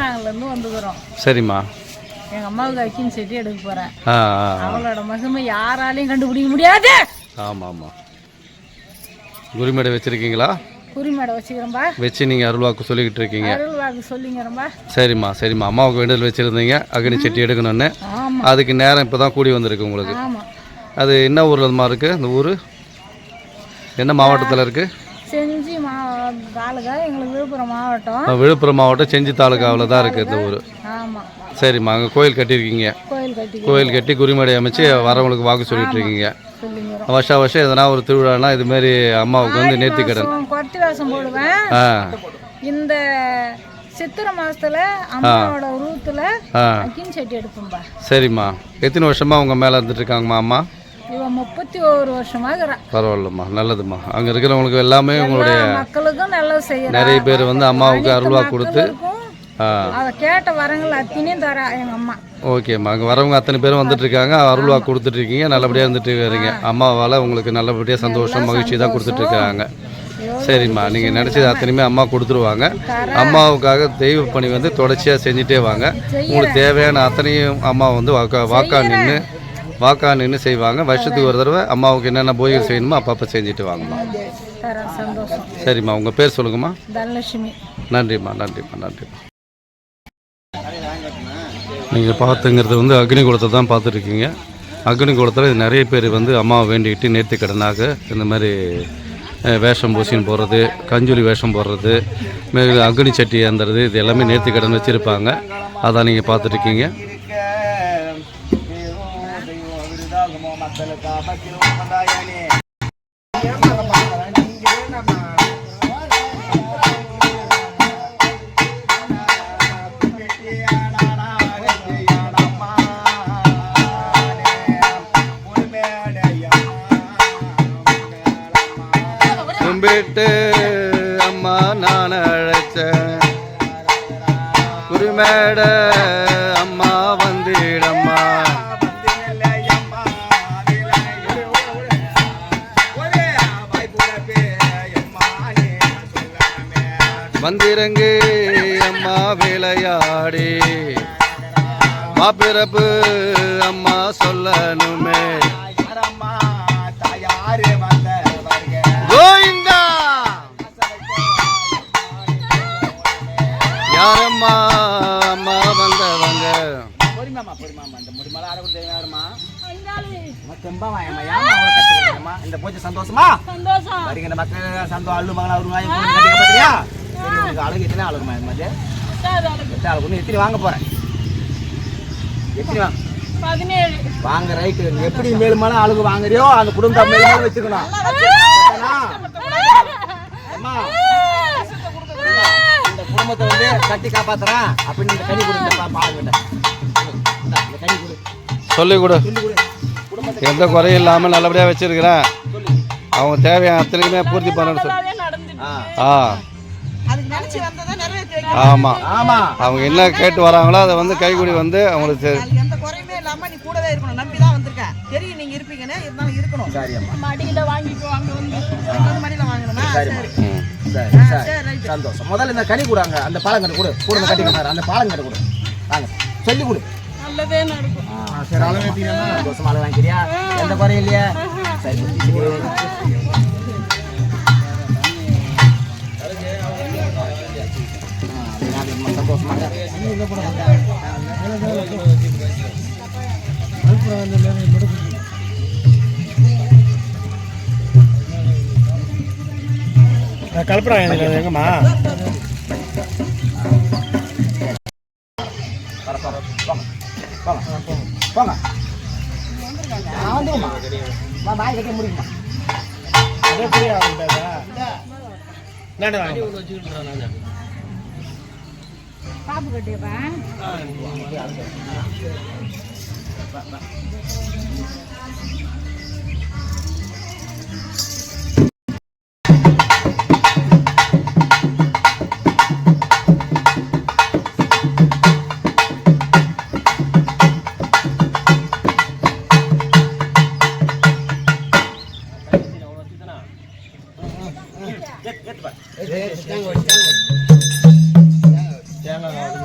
திருவண்ணாமலையிலேருந்து வந்துக்கிறோம். சரிம்மா. எங்கள் அம்மாவுக்கு அக்கின் செட்டி எடுக்க போகிறேன். அவளோட மகிமை யாராலையும் கண்டுபிடிக்க முடியாது. ஆமாம் ஆமாம். குருமேடை வச்சுருக்கீங்களா? குறிமேடை வச்சுக்கிறோம்பா. வச்சு நீங்கள் அருள்வாக்கு சொல்லிக்கிட்டு இருக்கீங்க. அருள்வாக்கு சொல்லிங்கிறோம்பா. சரிம்மா சரிம்மா. அம்மாவுக்கு வேண்டுதல் வச்சுருந்தீங்க அக்னி செட்டி எடுக்கணும்னு. அதுக்கு நேரம் இப்போ தான் கூடி வந்திருக்கு உங்களுக்கு. அது என்ன ஊரில் இருக்குது? அந்த ஊர் என்ன மாவட்டத்தில் இருக்குது? செஞ்சி தாலுகா. எங்களுக்கு விழுப்புரம் மாவட்டம். விழுப்புரம் மாவட்டம் செஞ்சி தாலுகாவில் தான் இருக்குது இந்த ஊர். ஆமாம். சரிம்மா. அங்கே கோயில் கட்டியிருக்கீங்க. கோயில் கட்டி குறிமேடை அமைச்சு வரவங்களுக்கு வாக்கு சொல்லிட்டு இருக்கீங்க. வருஷம் எதனா ஒரு திருவிழானா இதுமாரி அம்மாவுக்கு வந்து நேர்த்திக்கடன் கொட்டி வேஷம் போடுவேன். இந்த சித்திரை மாசத்துல அம்மாவோட உருவத்துல அக்கின் செட்டி எடுப்போம்பா. சரிம்மா. எத்தனை வருஷமா உங்க மேல இருந்துட்டு இருக்காங்கம்மா அம்மா? இவன் 31 வருஷமாக. பரவாயில்லம்மா, நல்லதும்மா. அங்க இருக்கிறவங்களுக்கு எல்லாமே உங்களுடைய மக்களுக்கும் நல்லது செய்யறாங்க. நிறைய பேர் வந்து அம்மாவுக்கு அருள்வா கொடுத்து அதை கேட்ட வரங்கள் அத்தனையும் தர எங்க அம்மா. ஓகேம்மா. அங்கே வரவங்க அத்தனை பேரும் வந்துட்டு இருக்காங்க, அருள்வா கொடுத்துட்டு இருக்கீங்க, நல்லபடியாக இருந்துட்டு வரீங்க. அம்மாவால் உங்களுக்கு நல்லபடியாக சந்தோஷம் மகிழ்ச்சி தான் கொடுத்துட்டு இருக்காங்க. சரிம்மா. நீங்கள் நினச்சது அத்தனையுமே அம்மா கொடுத்துருவாங்க. அம்மாவுக்காக தெய்வ பணி வந்து தொடர்ச்சியாக செஞ்சுட்டே வாங்க. உங்களுக்கு தேவையான அத்தனையும் அம்மா வந்து வாக்கா நின்று செய்வாங்க. வருஷத்துக்கு ஒரு தடவை அம்மாவுக்கு என்னென்ன பூஜை செய்யணுமோ அப்பப்போ செஞ்சுட்டு வாங்கம்மா. சரிம்மா. உங்கள் பேர் சொல்லுங்கம்மா. தனலட்சுமி. நன்றிம்மா நன்றிம்மா நன்றிம்மா. நீங்கள் பார்த்துங்கிறது வந்து அக்னி குளத்தை தான் பார்த்துருக்கீங்க. அக்னி குளத்தில் நிறைய பேர் வந்து அம்மாவை வேண்டிக்கிட்டு நேர்த்தி கடனாக இந்த மாதிரி வேஷம் பூசின்னு போடுறது, கஞ்சூரி வேஷம் போடுறது, அக்னி சட்டி ஏந்துறது, இது எல்லாமே நேர்த்தி கடன் வச்சுருப்பாங்க. அதான் நீங்கள் பார்த்துருக்கீங்க. கும்பிட்டு அம்மா நான் அழைச்சேன், குருமேட அம்மா வந்திடம்மா, வந்திறங்கு அம்மா விளையாடி, மாப்பிறப்பு அம்மா சொல்லணுமே, யாரம்மா அம்மா வந்தவங்க. இந்த பூஜை சந்தோஷமா வருகிற மக்கள் சந்தோஷம் அள்ளு மகளா அழகு எத்தனை அழகுமா? எத்தனை வாங்க போறேன்? எத்தனை வாங்க? ரைட்டு. எப்படி மேலுமான அழகு வாங்குறியோ அந்த குடும்பம் மேலும் வச்சுக்கணும். இந்த குடும்பத்தை வந்து கட்டி காப்பாத்துறான் அப்படின்னு இந்த கனி கொடுங்க. சொல்லி கொடு. எந்த குறையும் இல்லாமல் நல்லபடியாக வச்சிருக்கிறேன். அவங்க தேவையான அத்தனையுமே பூர்த்தி பண்ணணும்னு சொல்லி. ஆமாம் ஆமாம். அவங்க என்ன கேட்டு வராங்களோ அதை வந்து கைகூடி வந்து அவங்களுக்கு எந்த குறையுமே இல்லாம நீ கூடவே இருக்கணும். நம்பி தான் வந்திருக்கேன். தெரியும் நீங்க இருப்பீங்கன்னு, இருந்தாலும் இருக்கணும். மடியில வாங்கிக்குவாங்க வந்து மடியில வாங்கணுமா? சரி சந்தோஷம். முதல்ல இந்த கனி கூடாங்க. அந்த பாலங்கட்டு கொடு. கூட கட்டிக்கிறாரு அந்த பாலங்கட்டு கொடு. வாங்க சொல்லி கொடு. நல்லதே நடக்கும். சரி அளவு ஏத்தினா சந்தோஷமா அளவு வாங்கிக்கிறியா? எந்த குறையும் இல்லையா? சரி சந்தோஷமாக கலப்புறாங்க. எங்கம்மா போங்க வந்துருமா பாய் கட்டி முடியுமா? அதே புரியா பாப்பு கட்டியப்பா. தேங்காய்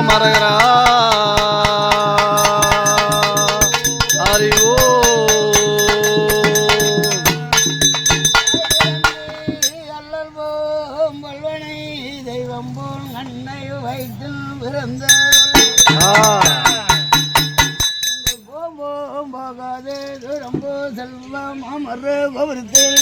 மரகரா அறிவோ அல்லல் போம் வல்வனை தெய்வம் போல் அன்னை வயிற்றில் பிறந்த போம் போகாதே ரொம்ப செல்வம் அமர் கௌரத்தில்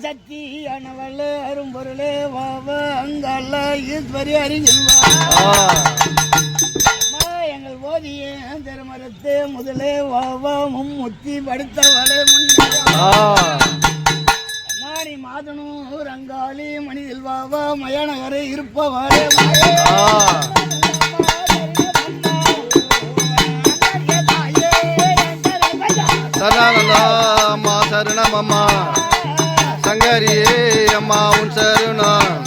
சக்தியானவளே அரும்பொருளே வாவ அங்கல்ல ஈஸ்வரி அறிஞல்வா எங்கள் ஓதிய திருமரத்தே முதலே வாவா மும்முத்தி படுத்தவளே முன்னாடி மாதனூர் அங்காளி மனிதில் வாவா மயனகரை இருப்பவளே அம்மா சரணம் அம்மா சங்கரியே அம்மா உன் சரணம்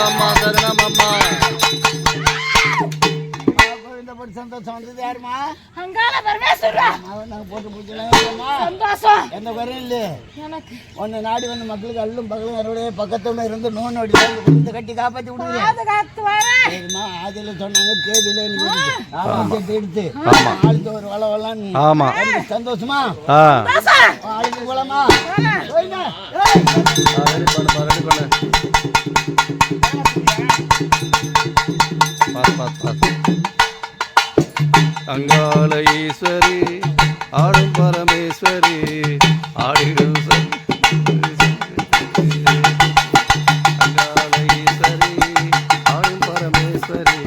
அம்மா சரணம் அம்மா சந்தோஷம் வந்தது யாருமா அங்கால பரமேஸ்வரா நாங்கள் போட்டு பிடிச்சலாமா சந்தோஷம் எந்த குறையும் இல்லையே எனக்கு ஒன்று நாடி வந்து மக்களுக்கு அள்ளும் பகலும் என்னுடைய பக்கத்துல இருந்து நோன் அடி கட்டி காப்பாற்றி விடுங்க பாதுகாத்து வரேன் சரிம்மா ஆதியில் சொன்னாங்க தேதியில் எடுத்து ஆளுக்கு ஒரு வள வளன்னு ஆமா சந்தோஷமா ஆளுக்கு போலாமா அங்காள ஈஸ்வரி ஆடும் பரமேஸ்வரி ஆடிடும் அங்காள ஈஸ்வரி ஆடும் பரமேஸ்வரி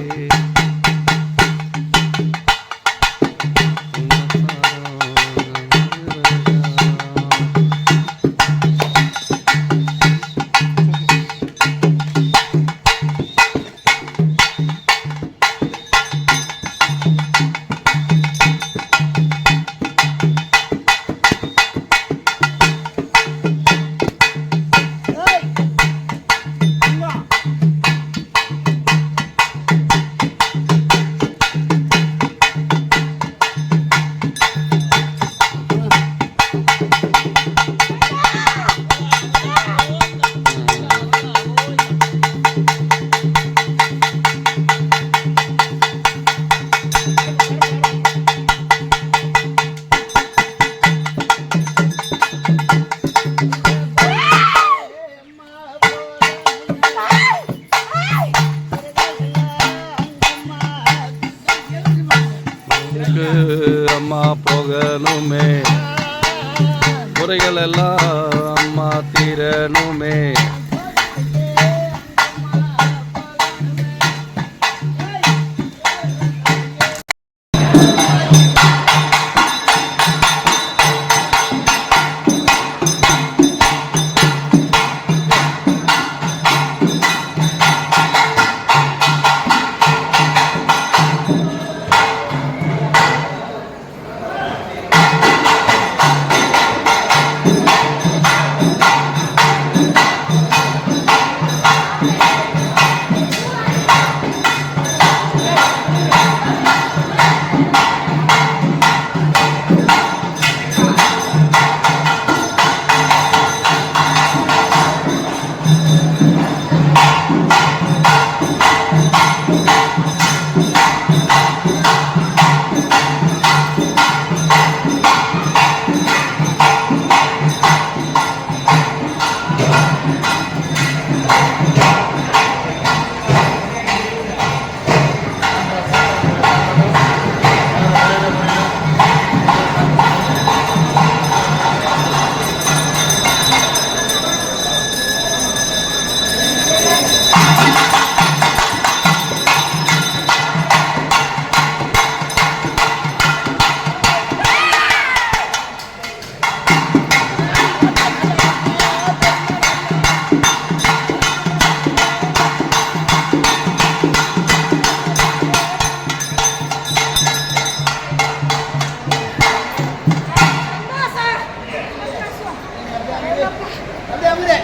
அம்மா போகணுமே குறைகள் எல்லாம் அம்மா தீரணுமே அமுதே